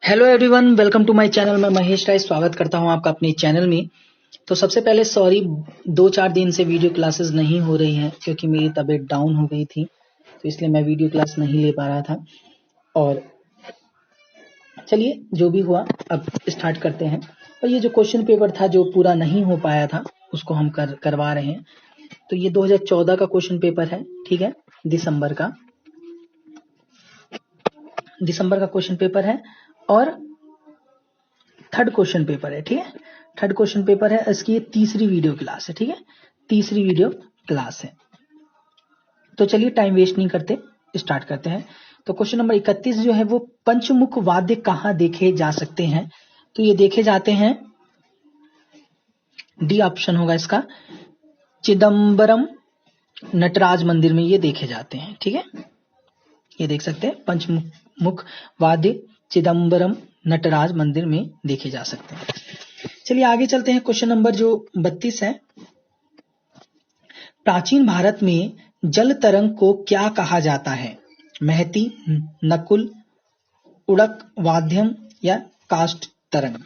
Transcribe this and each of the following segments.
Hello everyone, welcome to my channel. मैं महेश राय स्वागत करता हूं आपका अपने चैनल में। तो सबसे पहले सॉरी, 2-4 दिन से वीडियो क्लासेस नहीं हो रही हैं क्योंकि मेरी तबीयत डाउन हो गई थी, तो इसलिए मैं वीडियो क्लास नहीं ले पा रहा था। और चलिए, जो भी हुआ अब स्टार्ट करते हैं। और ये जो क्वेश्चन पेपर था जो पूरा नहीं हो पाया था उसको हम करवा रहे हैं। तो ये 2014 का क्वेश्चन पेपर है, ठीक है। दिसंबर का क्वेश्चन पेपर है और थर्ड क्वेश्चन पेपर है, ठीक है। थर्ड क्वेश्चन पेपर है, इसकी ये तीसरी वीडियो क्लास है, ठीक है। तीसरी वीडियो क्लास है। तो चलिए टाइम वेस्ट नहीं करते, स्टार्ट करते हैं। तो क्वेश्चन नंबर 31 जो है वो पंचमुख वाद्य कहाँ देखे जा सकते हैं? तो ये देखे जाते हैं, डी ऑप्शन होगा इसका, चिदम्बरम नटराज मंदिर में ये देखे जाते हैं, ठीक है। ये देख सकते हैं, पंचमुख वाद्य चिदम्बरम नटराज मंदिर में देखे जा सकते हैं। चलिए आगे चलते हैं। क्वेश्चन नंबर जो 32 है, प्राचीन भारत में जल तरंग को क्या कहा जाता है? महती, नकुल, उड़क वाद्यम या काष्ठ तरंग?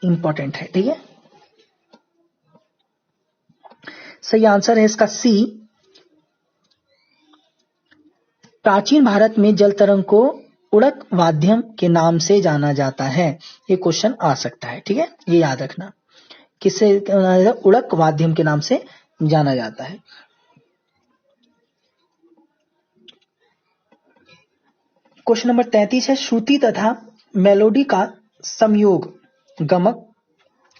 इंपॉर्टेंट है, ठीक है। सही आंसर है इसका सी। प्राचीन भारत में जल तरंग को उड़क वाद्यम के नाम से जाना जाता है। ये क्वेश्चन आ सकता है, ठीक है, ये याद रखना। किससे? उड़क वाद्यम के नाम से जाना जाता है। क्वेश्चन नंबर 33 है, श्रुति तथा मेलोडी का संयोग गमक,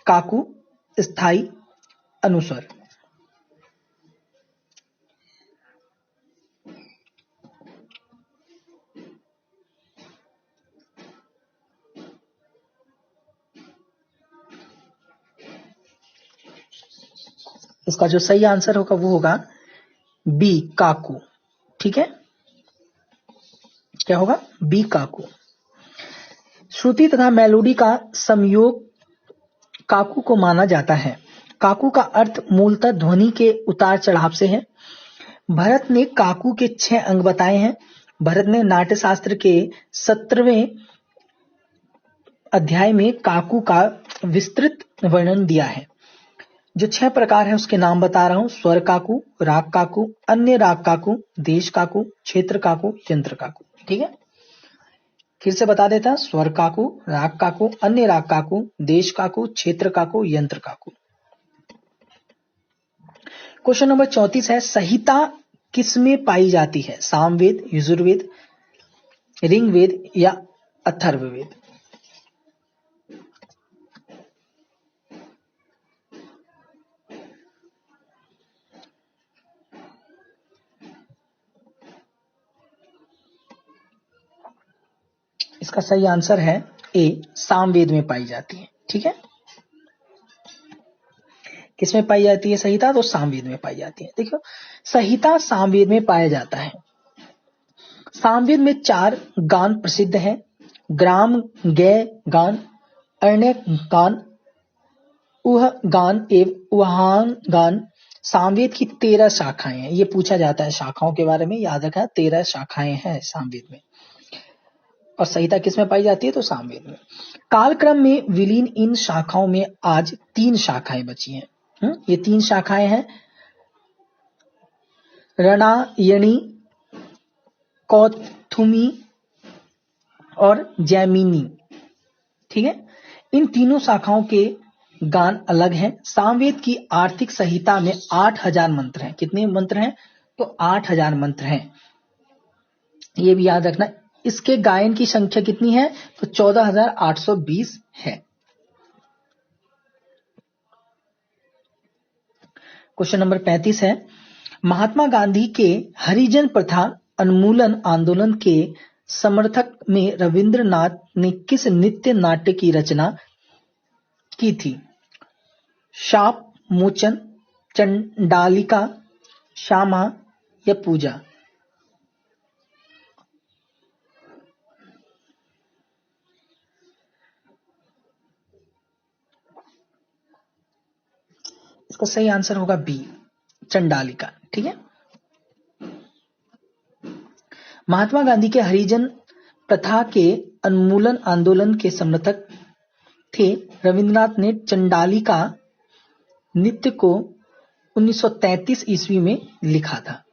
काकू, स्थाई, अनुस्वर? इसका जो सही आंसर होगा वो होगा बी, काकू, ठीक है। क्या होगा? बी, काकू। श्रुति तथा मेलोडी का संयोग काकू को माना जाता है। काकू का अर्थ मूलतः ध्वनि के उतार चढ़ाव से है। भरत ने काकू के 6 अंग बताए हैं। भरत ने नाट्य शास्त्र के 17वें अध्याय में काकू का विस्तृत वर्णन दिया है। जो 6 प्रकार है उसके नाम बता रहा हूं: स्वर काकू, राग काकू, अन्य राग काकू, देश काकू, क्षेत्र काकू, यंत्र काकू, ठीक है। फिर से बता देता: स्वर काकू, राग काकू, अन्य राग काकू, देश काकू, क्षेत्र काकू, यंत्र काकू। क्वेश्चन नंबर 34 है, संहिता किसमें पाई जाती है? सामवेद, यजुर्वेद, ऋग्वेद या अथर्ववेद? इसका सही आंसर है ए, सामवेद में पाई जाती है, ठीक है। किसमें पाई जाती है संहिता? तो सामवेद में पाई जाती है। देखो, संहिता सामवेद में पाया जाता है। सामवेद में 4 गान प्रसिद्ध हैं: ग्राम, गय गान, अरण्यक गान, उह गान एवं उहान गान। सामवेद की 13 शाखाएं हैं। ये पूछा जाता है शाखाओं के बारे में, याद रखना, 13 शाखाएं हैं सामवेद में। और संहिता किसमें पाई जाती है? तो सामवेद में। कालक्रम में विलीन इन शाखाओं में आज 3 शाखाएं बची हैं। ये 3 शाखाएं हैं: रणायणी, कौथुमी और जैमिनी, ठीक है। इन तीनों शाखाओं के गान अलग हैं। सामवेद की आर्थिक संहिता में 8000 मंत्र हैं। कितने मंत्र हैं? तो 8000 मंत्र हैं। ये भी याद रखना। इसके गायन की संख्या कितनी है? तो 14820 है। क्वेश्चन नंबर 35 है, महात्मा गांधी के हरिजन प्रथा उन्मूलन आंदोलन के समर्थक में रविंद्रनाथ ने किस नृत्य नाट्य की रचना की थी? शाप मोचन, चंडालिका, श्यामा या पूजा? इसका इसका सही आंसर होगा बी, चंडालिका। ठीक है। महात्मा गांधी के हरिजन प्रथा के उन्मूलन आंदोलन के समर्थक थे। रविंद्रनाथ ने चंडालिका नृत्य को 1933 ईस्वी में लिखा था।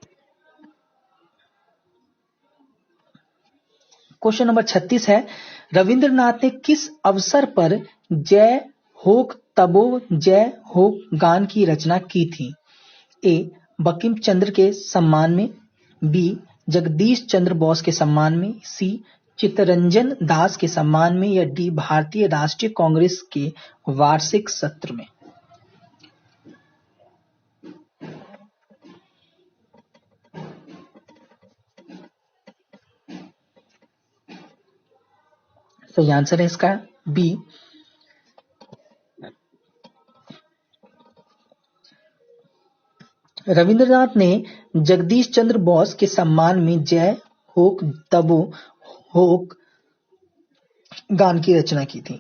क्वेश्चन नंबर 36 है, रविंद्रनाथ ने किस अवसर पर जय होक तबो जय होक गान की रचना की थी? ए, बंकिम चंद्र के सम्मान में, बी, जगदीश चंद्र बोस के सम्मान में, सी, चित्तरंजन दास के सम्मान में, या डी, भारतीय राष्ट्रीय कांग्रेस के वार्षिक सत्र में। सही आंसर है इसका बी, रविंद्रनाथ ने जगदीश चंद्र बोस के सम्मान में जय होक तबो होक गान की रचना की थी।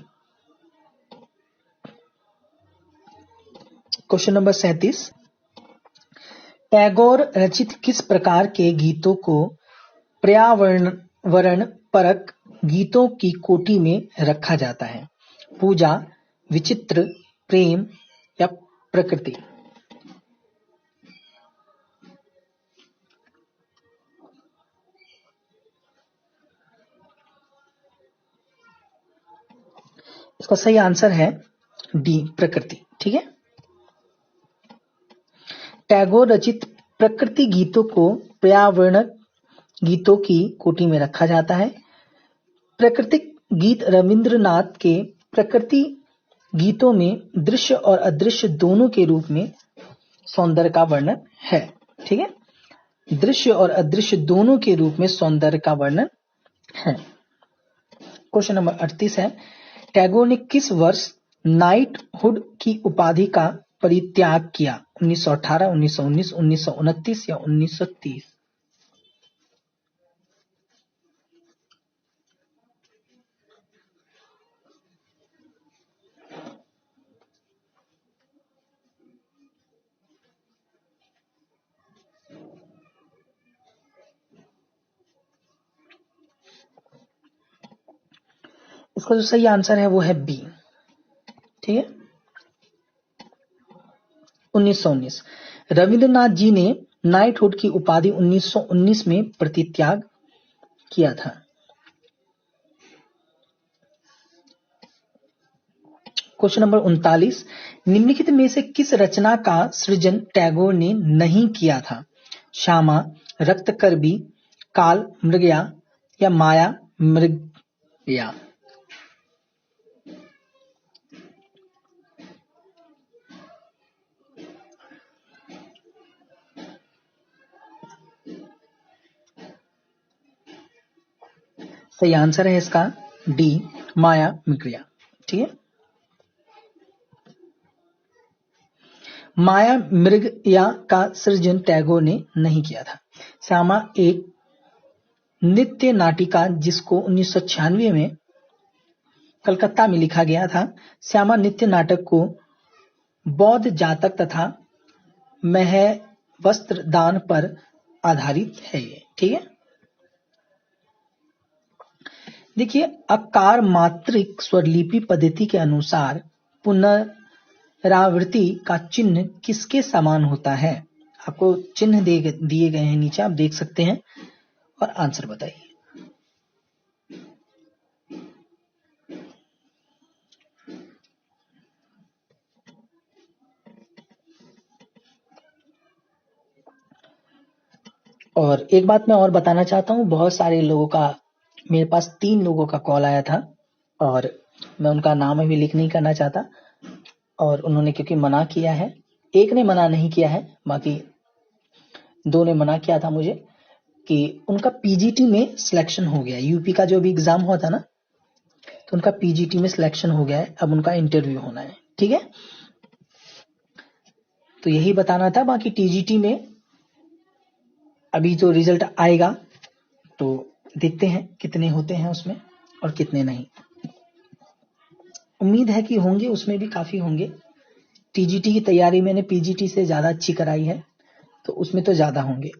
क्वेश्चन नंबर 37, टैगोर रचित किस प्रकार के गीतों को पर्यावरण परक गीतों की कोटि में रखा जाता है? पूजा, विचित्र, प्रेम या प्रकृति? इसका सही आंसर है डी, प्रकृति। ठीक है। टैगोर रचित प्रकृति गीतों को पर्यावरण गीतों की कोटि में रखा जाता है। प्राकृतिक गीत रविंद्रनाथ के प्रकृति गीतों में दृश्य और अदृश्य दोनों के रूप में सौंदर्य का वर्णन है। ठीक है। दृश्य और अदृश्य दोनों के रूप में सौंदर्य का वर्णन है। क्वेश्चन नंबर 38 है, टैगोर ने किस वर्ष नाइटहुड की उपाधि का परित्याग किया? 1918, 1919, 1929 या 1930? इसका जो सही आंसर है वो है बी। ठीक है। 1919। रविंद्रनाथ जी ने नाइटहुड की उपाधि 1919 में परित्याग किया था। क्वेश्चन नंबर 39, निम्नलिखित में से किस रचना का सृजन टैगोर ने नहीं किया था? श्यामा, रक्तकरबी, काल मृगया या माया मृगया? सही आंसर है इसका डी, माया मृगया। ठीक है। माया मृगया का सृजन टैगोर ने नहीं किया था। श्यामा एक नृत्य नाटिका जिसको 1996 में कलकत्ता में लिखा गया था। श्यामा नृत्य नाटक को बौद्ध जातक तथा मह वस्त्र दान पर आधारित है ये। ठीक है। देखिए, अकार मात्रिक स्वरलिपि पद्धति के अनुसार पुनरावृत्ति का चिन्ह किसके समान होता है? आपको चिन्ह दिए गए हैं नीचे, आप देख सकते हैं और आंसर बताइए। और एक बात मैं और बताना चाहता हूं, बहुत सारे लोगों का, मेरे पास 3 लोगों का कॉल आया था और मैं उनका नाम अभी लिख नहीं करना चाहता, और उन्होंने क्योंकि मना किया है, एक ने मना नहीं किया है, बाकी 2 ने मना किया था मुझे कि उनका पीजीटी में सिलेक्शन हो गया। यूपी का जो भी एग्जाम हुआ था ना, तो उनका पीजीटी में सिलेक्शन हो गया है, अब उनका इंटरव्यू होना है। ठीक है। तो यही बताना था। बाकी टीजीटी में अभी जो रिजल्ट आएगा तो देखते हैं कितने होते हैं उसमें और कितने नहीं। उम्मीद है कि होंगे, उसमें भी काफी होंगे, टीजीटी की तैयारी मैंने पीजीटी से ज्यादा अच्छी कराई है, तो उसमें तो ज्यादा होंगे।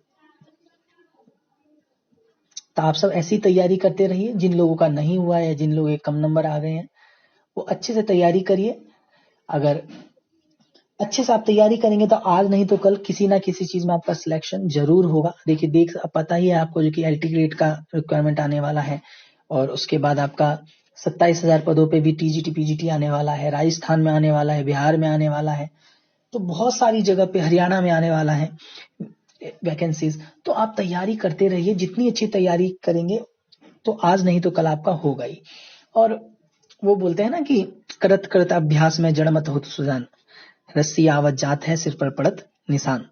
तो आप सब ऐसी तैयारी करते रहिए। जिन लोगों का नहीं हुआ है, जिन लोगों के कम नंबर आ गए हैं, वो अच्छे से तैयारी करिए। अगर अच्छे से आप तैयारी करेंगे तो आज नहीं तो कल किसी ना किसी चीज में आपका सिलेक्शन जरूर होगा। देखिए पता ही है आपको जो कि एलटी ग्रेड का रिक्वायरमेंट आने वाला है, और उसके बाद आपका 27,000 पदों पे भी टीजीटी पीजीटी आने वाला है, राजस्थान में आने वाला है, बिहार में आने वाला है, तो बहुत सारी जगह पे, हरियाणा में आने वाला है वैकेंसीज। तो आप तैयारी करते रहिए, जितनी अच्छी तैयारी करेंगे तो आज नहीं तो कल आपका होगा ही। और वो बोलते हैं ना कि करत करत अभ्यास में जड़ मत होत सुजान, रस्सी आवत जात है सिर पर पड़त निशान।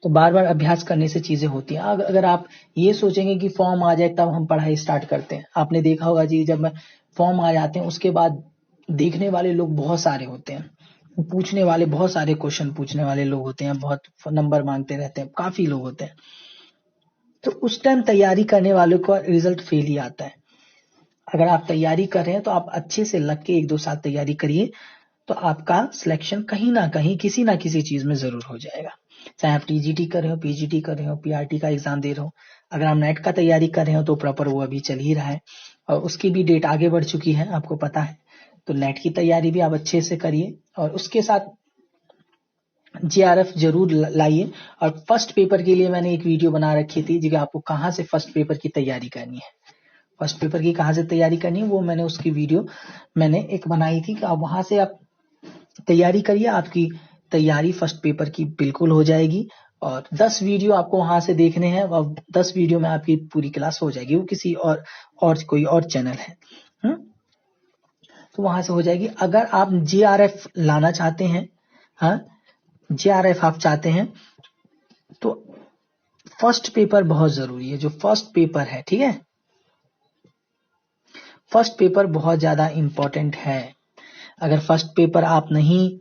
तो बार बार अभ्यास करने से चीजें होती हैं। अगर आप ये सोचेंगे कि फॉर्म आ जाए तब हम पढ़ाई स्टार्ट करते हैं, आपने देखा होगा जी, जब फॉर्म आ जाते हैं उसके बाद देखने वाले लोग बहुत सारे होते हैं, पूछने वाले बहुत सारे क्वेश्चन पूछने वाले लोग होते हैं, बहुत नंबर मांगते रहते हैं, काफी लोग होते हैं। तो उस टाइम तैयारी करने वालों का रिजल्ट फेल ही आता है। अगर आप तैयारी कर रहे हैं तो आप अच्छे से लग के 1-2 साल तैयारी करिए, तो आपका सिलेक्शन कहीं ना कहीं किसी ना किसी चीज में जरूर हो जाएगा। चाहे आप टीजीटी कर रहे हो, पीजीटी कर रहे हो, पीआरटी का एग्जाम दे रहे हो, अगर आप नेट का तैयारी कर रहे हो तो प्रॉपर वो अभी चल ही रहा है, और उसकी भी डेट आगे बढ़ चुकी है, आपको पता है। तो नेट की तैयारी भी आप अच्छे से करिए, और उसके साथ जेआरएफ जरूर लाइए। और फर्स्ट पेपर के लिए मैंने एक वीडियो बना रखी थी जी, आपको कहाँ से फर्स्ट पेपर की तैयारी करनी है, फर्स्ट पेपर की कहाँ से तैयारी करनी है, वो मैंने उसकी वीडियो मैंने एक बनाई थी कि आप वहां से आप तैयारी करिए, आपकी तैयारी फर्स्ट पेपर की बिल्कुल हो जाएगी। और 10 वीडियो आपको वहां से देखने हैं, और 10 वीडियो में आपकी पूरी क्लास हो जाएगी। वो किसी और कोई और चैनल है, तो वहां से हो जाएगी। अगर आप जेआरएफ लाना चाहते हैं, हाँ, जेआरएफ आप चाहते हैं, तो फर्स्ट पेपर बहुत जरूरी है। जो फर्स्ट पेपर है, ठीक है, फर्स्ट पेपर बहुत ज्यादा इंपॉर्टेंट है। अगर फर्स्ट पेपर आप नहीं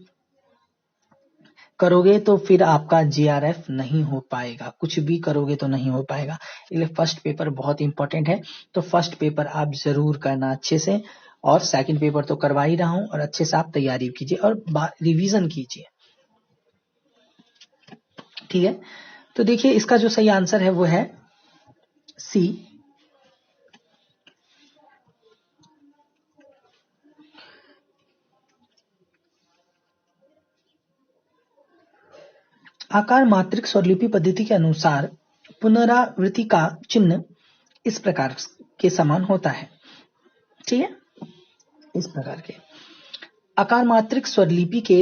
करोगे तो फिर आपका जेआरएफ नहीं हो पाएगा, कुछ भी करोगे तो नहीं हो पाएगा। इसलिए फर्स्ट पेपर बहुत इंपॉर्टेंट है। तो फर्स्ट पेपर आप जरूर करना अच्छे से, और सेकंड पेपर तो करवा ही रहा हूं, और अच्छे से आप तैयारी कीजिए और रिवीजन कीजिए, ठीक है। तो देखिए इसका जो सही आंसर है वो है सी। आकार मात्रिक स्वरलिपि पद्धति के अनुसार पुनरावृत्ति का चिन्ह इस प्रकार के समान होता है, ठीक है, इस प्रकार के। आकार मात्रिक स्वरलिपि के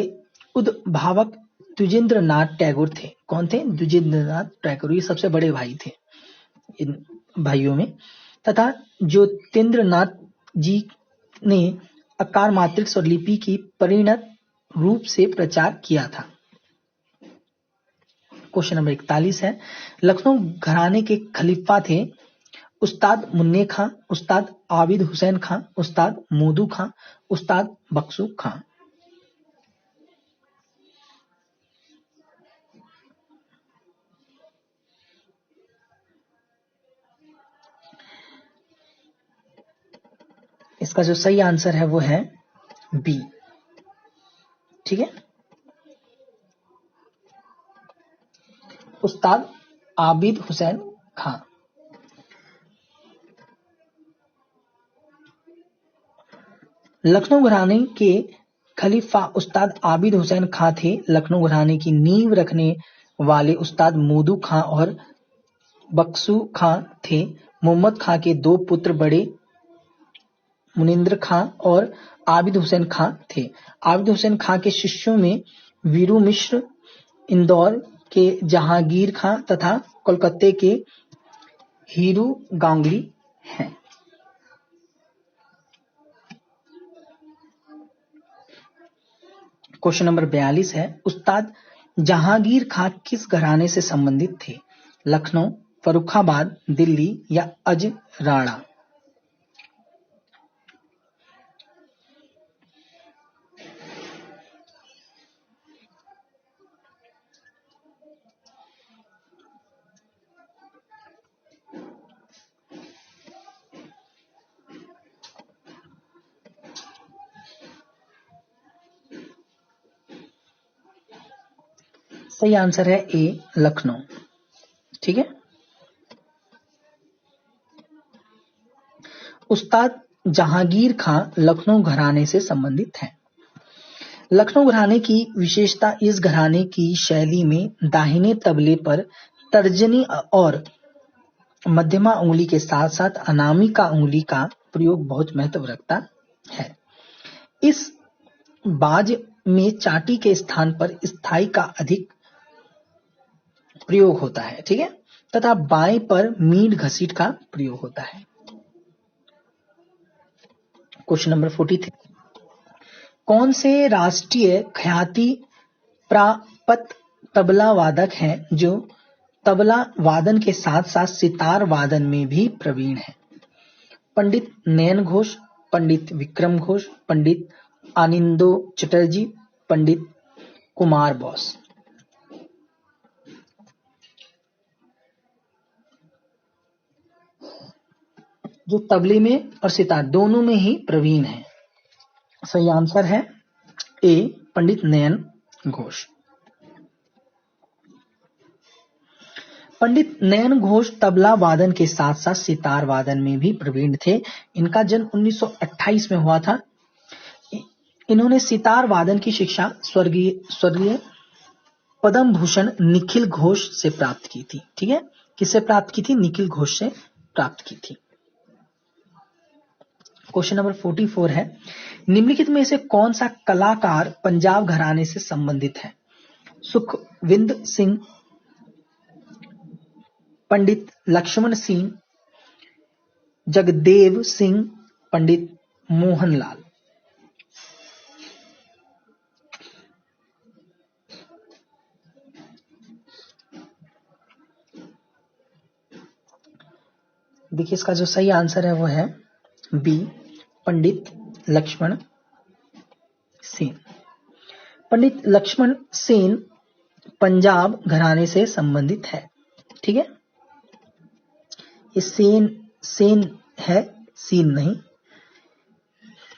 उद्भावक द्विजेंद्रनाथ टैगोर थे। कौन थे? द्विजेंद्रनाथ टैगोर, ये सबसे बड़े भाई थे इन भाइयों में। तथा ज्योतिन्द्रनाथ जी ने आकार मात्रिक स्वरलिपि की परिणत रूप से प्रचार किया था। क्वेश्चन नंबर 41 है, लखनऊ घराने के खलीफा थे उस्ताद मुन्ने खां, उस्ताद आबिद हुसैन खां, उस्ताद मोदू खां, उस्ताद बख्शू खां। इसका जो सही आंसर है वो है बी, ठीक है, उस्ताद आबिद हुसैन खां। लखनऊ घराने के खलीफा उस्ताद आबिद हुसैन खां थे। लखनऊ घराने की नींव रखने वाले उस्ताद मोदू खां और बख्शू खां थे। मोहम्मद खां के 2 पुत्र बड़े मुनिंद्र खां और आबिद हुसैन खां थे। आबिद हुसैन खां के शिष्यों में वीरू मिश्र, इंदौर के जहांगीर खां तथा कोलकाता के हीरू गांगुली हैं। क्वेश्चन नंबर 42 है, उस्ताद जहांगीर खां किस घराने से संबंधित थे? लखनऊ, फर्रुखाबाद, दिल्ली या अजराड़ा? सही आंसर है ए लखनऊ। ठीक है। उस्ताद जहांगीर खां लखनऊ घराने से संबंधित हैं। लखनऊ घराने की विशेषता इस घराने की शैली में दाहिने तबले पर तर्जनी और मध्यमा उंगली के साथ साथ अनामिका उंगली का प्रयोग बहुत महत्व रखता है। इस बाज में चाटी के स्थान पर स्थाई का अधिक प्रयोग होता है। ठीक है। तथा बाएं पर मीट घसीट का प्रयोग होता है। क्वेश्चन नंबर 43, कौन से राष्ट्रीय ख्याति प्राप्त तबला वादक हैं जो तबला वादन के साथ साथ सितार वादन में भी प्रवीण हैं? पंडित नयन घोष, पंडित विक्रम घोष, पंडित आनंदो चटर्जी, पंडित कुमार बोस। जो तबले में और सितार दोनों में ही प्रवीण है। सही आंसर है ए पंडित नयन घोष। पंडित नयन घोष तबला वादन के साथ साथ सितार वादन में भी प्रवीण थे। इनका जन्म 1928 में हुआ था। इन्होंने सितार वादन की शिक्षा स्वर्गीय पद्म भूषण निखिल घोष से प्राप्त की थी। ठीक है। किससे प्राप्त की थी? निखिल घोष से प्राप्त की थी। क्वेश्चन नंबर 44 है, निम्नलिखित में से कौन सा कलाकार पंजाब घराने से संबंधित है? सुखविंद सिंह, पंडित लक्ष्मण सिंह, जगदेव सिंह, पंडित मोहनलाल। देखिए इसका जो सही आंसर है वो है बी पंडित लक्ष्मण सेन। पंडित लक्ष्मण सेन पंजाब घराने से संबंधित है। ठीक है। ये सेन है, सीन नहीं।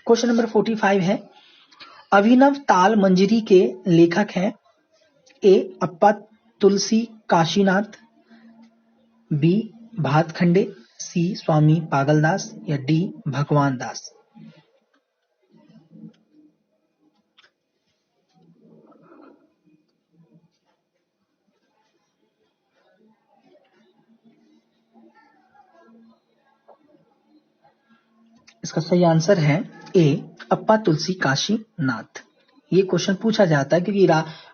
क्वेश्चन नंबर 45 है, अभिनव ताल मंजरी के लेखक हैं? ए अप्पा तुलसी काशीनाथ, बी भातखंडे, सी स्वामी पागलदास या डी भगवान दास। इसका सही आंसर है ए अप्पा तुलसी काशीनाथ। ये क्वेश्चन पूछा जाता है क्योंकि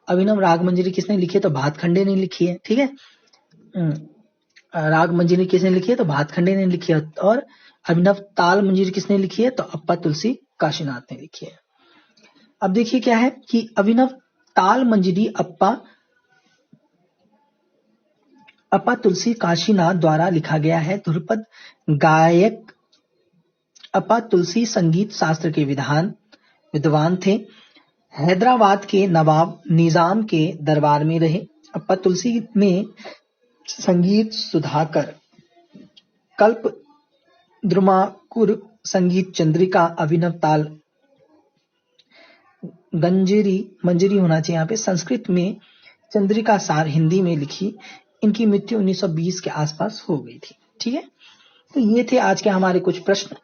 अभिनव राग मंजरी किसने लिखी है? तो भातखंडे ने लिखी है। ठीक है। राग मंजरी किसने लिखी है? तो भातखंडे ने लिखी है। और अभिनव ताल मंजरी किसने लिखी है? तो अप्पा तुलसी काशीनाथ ने लिखी है। अब देखिए क्या है कि अभिनव ताल मंजरी अप्पा तुलसी काशीनाथ द्वारा लिखा गया है। ध्रुपद गायक अप्पा तुलसी संगीत शास्त्र के विद्वान थे। हैदराबाद के नवाब निजाम के दरबार में रहे। अप्पा तुलसी ने संगीत सुधाकर, कल्प द्रुमाकुर, संगीत चंद्रिका, अभिनव ताल मंजरी होना चाहिए यहाँ पे, संस्कृत में चंद्रिका सार हिंदी में लिखी। इनकी मृत्यु 1920 के आसपास हो गई थी। ठीक है। तो ये थे आज के हमारे कुछ प्रश्न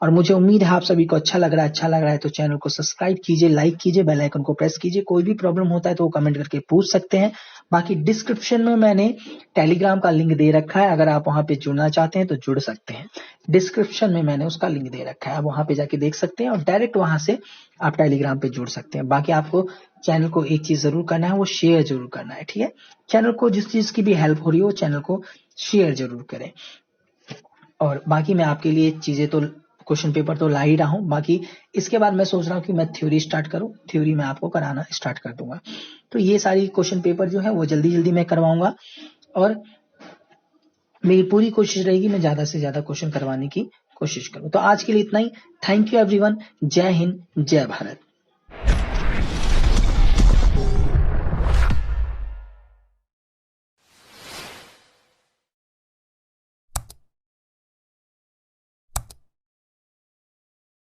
और मुझे उम्मीद है आप सभी को अच्छा लग रहा है तो चैनल को सब्सक्राइब कीजिए, लाइक कीजिए, बेल आइकन को प्रेस कीजिए। कोई भी प्रॉब्लम होता है तो वो कमेंट करके पूछ सकते हैं। बाकी डिस्क्रिप्शन में मैंने टेलीग्राम का लिंक दे रखा है, अगर आप वहां पे जुड़ना चाहते हैं तो जुड़ सकते हैं। डिस्क्रिप्शन में मैंने उसका लिंक दे रखा है, आप वहां पे जाके देख सकते हैं और डायरेक्ट वहां से आप टेलीग्राम पे जुड़ सकते हैं। बाकी आपको चैनल को एक चीज जरूर करना है, वो शेयर जरूर करना है। ठीक है। चैनल को जिस चीज की भी हेल्प हो रही हो चैनल को शेयर जरूर करें। और बाकी मैं आपके लिए चीजें तो क्वेश्चन पेपर तो ला ही रहा हूं, बाकी इसके बाद मैं सोच रहा हूं कि मैं थ्योरी स्टार्ट करूं। थ्योरी मैं आपको कराना स्टार्ट कर दूंगा। तो ये सारी क्वेश्चन पेपर जो है वो जल्दी मैं करवाऊंगा और मेरी पूरी कोशिश रहेगी मैं ज्यादा से ज्यादा क्वेश्चन करवाने की कोशिश करूं। तो आज के लिए इतना ही। Thank you everyone. जय हिंद, जय भारत।